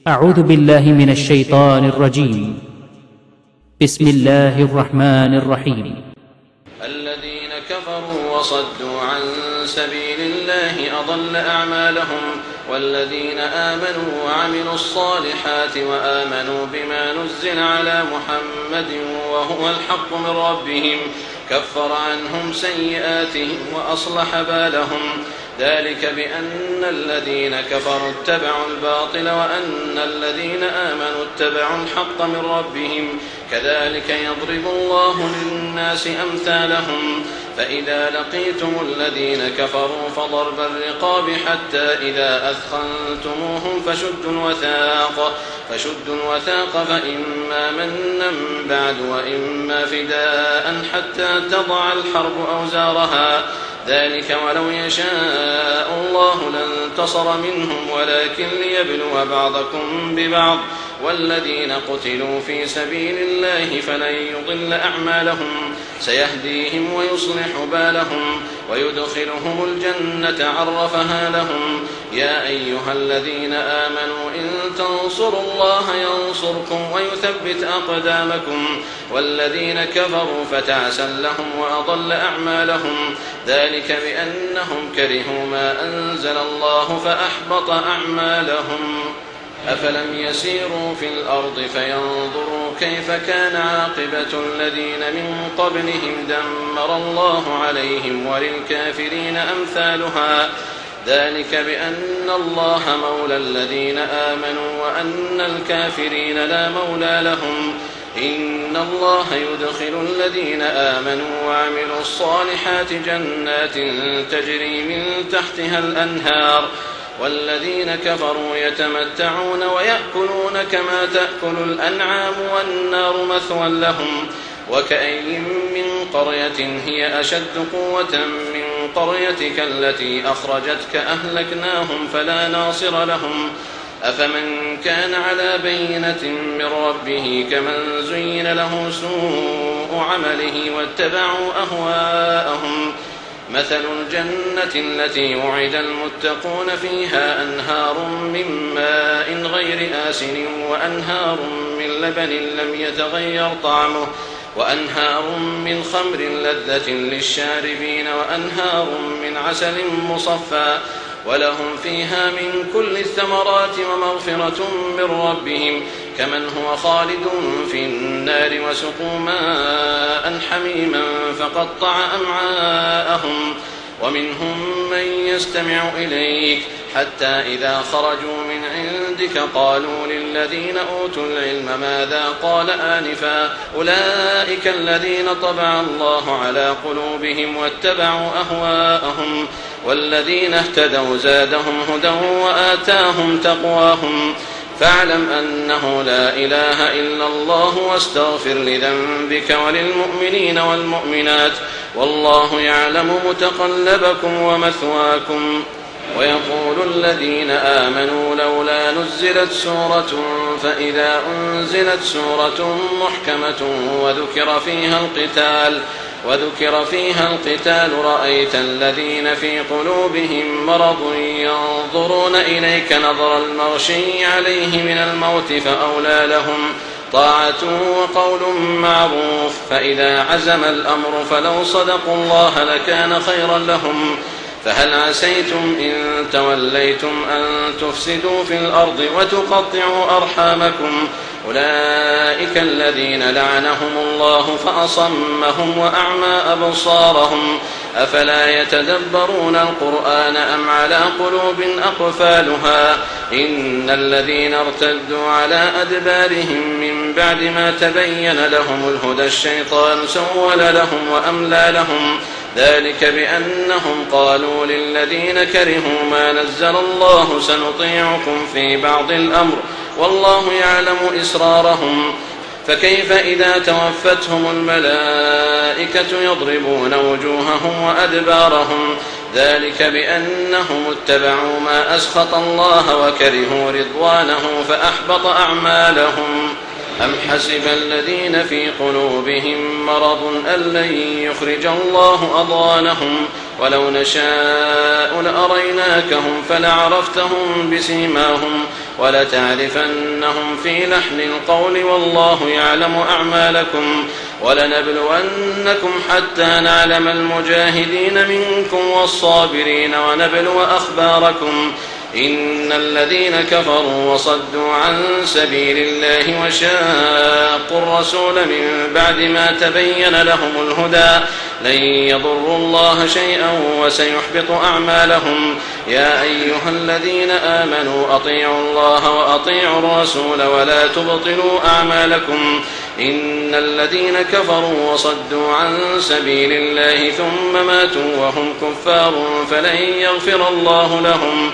أعوذ بالله من الشيطان الرجيم. بسم الله الرحمن الرحيم. الذين كفروا وصدوا عن سبيل الله أضل أعمالهم، والذين آمنوا وعملوا الصالحات وآمنوا بما نزل على محمد وهو الحق من ربهم كفر عنهم سيئاتهم وأصلح بالهم، ذلك بأن الذين كفروا اتبعوا الباطل وأن الذين آمنوا اتبعوا الحق من ربهم، كذلك يضرب الله للناس أمثالهم. فإذا لقيتم الذين كفروا فضرب الرقاب حتى إذا أثخنتموهم فشدوا الوثاق فإما منا بعد وإما فداء حتى تضع الحرب أوزارها، ذلك ولو يشاء الله لانتصر منهم ولكن ليبلو بعضكم ببعض، والذين قتلوا في سبيل الله فلن يضل أعمالهم، سيهديهم ويصلح بالهم ويدخلهم الجنة عرفها لهم. يا أيها الذين آمنوا إن تنصروا الله ينصركم ويثبت أقدامكم، والذين كفروا فتعسا لهم وأضل أعمالهم، ذلك بأنهم كرهوا ما أنزل الله فأحبط أعمالهم. أفلم يسيروا في الأرض فينظروا كيف كان عاقبة الذين من قبلهم دمر الله عليهم وللكافرين أمثالها، ذلك بأن الله مولى الذين آمنوا وأن الكافرين لا مولى لهم. إن الله يدخل الذين آمنوا وعملوا الصالحات جنات تجري من تحتها الأنهار، والذين كفروا يتمتعون ويأكلون كما تأكل الأنعام والنار مثوى لهم. وكأين من قرية هي أشد قوة من قريتك التي أخرجتك أهلكناهم فلا ناصر لهم. أفمن كان على بينة من ربه كمن زين له سوء عمله واتبعوا أهواءهم. مثل الجنة التي وعد المتقون فيها أنهار من ماء غير آسن وأنهار من لبن لم يتغير طعمه وأنهار من خمر لذة للشاربين وأنهار من عسل مصفى، ولهم فيها من كل الثمرات ومغفرة من ربهم كمن هو خالد في النار وسقوا ماء حميما فقطع أمعاءهم. ومنهم من يستمع إليك حتى إذا خرجوا من عندك قالوا للذين أوتوا العلم ماذا قال آنفا أولئك الذين طبع الله على قلوبهم واتبعوا أهواءهم، والذين اهتدوا زادهم هدى وآتاهم تقواهم. فاعلم أنه لا إله إلا الله واستغفر لذنبك وللمؤمنين والمؤمنات، والله يعلم متقلبكم ومثواكم. ويقول الذين آمنوا لولا نزلت سورة، فإذا أنزلت سورة محكمة وذكر فيها القتال رأيت الذين في قلوبهم مرض ينظرون إليك نظر المغشي عليه من الموت فأولى لهم طاعة وقول معروف، فإذا عزم الأمر فلو صدقوا الله لكان خيرا لهم. فهل عسيتم إن توليتم أن تفسدوا في الأرض وتقطعوا أرحامكم؟ أولئك الذين لعنهم الله فأصمهم وأعمى أبصارهم. أفلا يتدبرون القرآن أم على قلوب أقفالها؟ إن الذين ارتدوا على أدبارهم من بعد ما تبين لهم الهدى الشيطان سول لهم وأملى لهم، ذلك بأنهم قالوا للذين كرهوا ما نزل الله سنطيعكم في بعض الأمر والله يعلم إسرارهم. فكيف إذا توفتهم الملائكة يضربون وجوههم وأدبارهم، ذلك بأنهم اتبعوا ما أسخط الله وكرهوا رضوانه فأحبط أعمالهم. أم حسب الذين في قلوبهم مرض أن لن يخرج الله أضغانهم ولو نشاء لأريناكهم فلعرفتهم بسيماهم ولتعرفنهم في لحن القول والله يعلم أعمالكم ولنبلونكم حتى نعلم المجاهدين منكم والصابرين ونبلو أخباركم إن الذين كفروا وصدوا عن سبيل الله وشاقوا الرسول من بعد ما تبين لهم الهدى لن يضروا الله شيئا وسيحبط أعمالهم يا أيها الذين آمنوا أطيعوا الله وأطيعوا الرسول ولا تبطلوا أعمالكم إن الذين كفروا وصدوا عن سبيل الله ثم ماتوا وهم كفار فلن يغفر الله لهم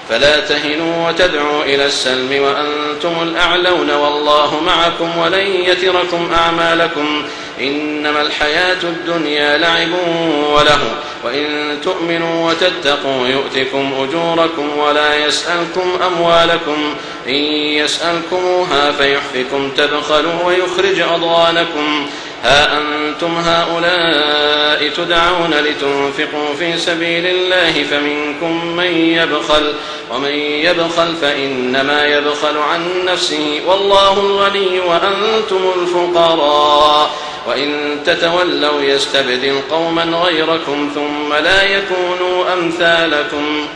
فلا تهنوا وتدعوا إلى السلم وأنتم الأعلون والله معكم ولن يتركم أعمالكم إنما الحياة الدنيا لعب وله وإن تؤمنوا وتتقوا يؤتكم أجوركم ولا يسألكم أموالكم إن يسألكموها فيحفكم تبخلوا ويخرج أضغانكم ها أنتم هؤلاء تدعون لتنفقوا في سبيل الله فمنكم من يبخل ومن يبخل فإنما يبخل عن نفسه والله الغني وأنتم الفقراء وإن تتولوا يستبدل قوما غيركم ثم لا يكونوا أمثالكم